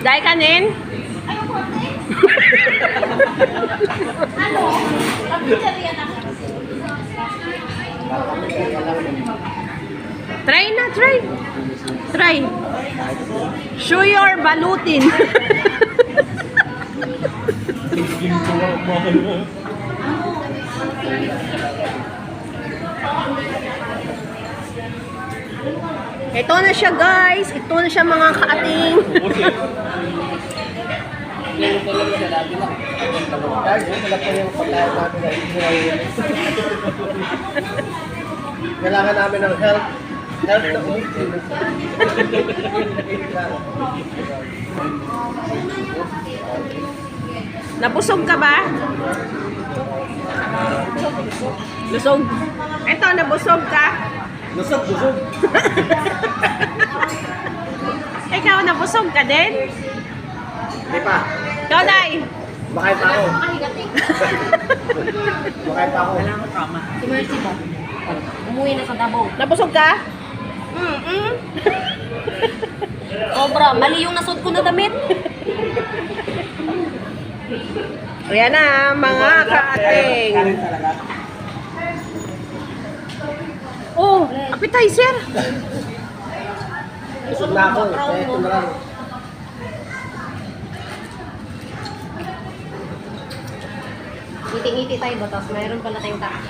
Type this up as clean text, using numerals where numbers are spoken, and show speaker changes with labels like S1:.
S1: Dahil kanin?
S2: Ano? Pagkakariya na.
S1: Try na, try. Try. Show your balutin. Ito na siya, guys. Ito na siya, mga kaating.
S3: Kailangan namin ng help. Help na umitin.
S1: Nabusog ka ba? Busog. Ito, nabusog ka?
S3: Busog, busog.
S1: Ikaw, nabusog ka din?
S3: Di pa.
S1: Ikaw, Day.
S3: Makain pa ako. Makain pa ako.
S2: Si Mercy ba? Umuwi na sa Davao.
S1: Nabusog ka?
S2: Sobra, mali yung nasot ko na damit.
S1: Ayan na, mga kaating. Oh, appetizer.
S3: Busog na ako. Kaya ito na lang.
S2: Ngiti-ngiti tayo ba? Tapos mayroon pala tayong taka.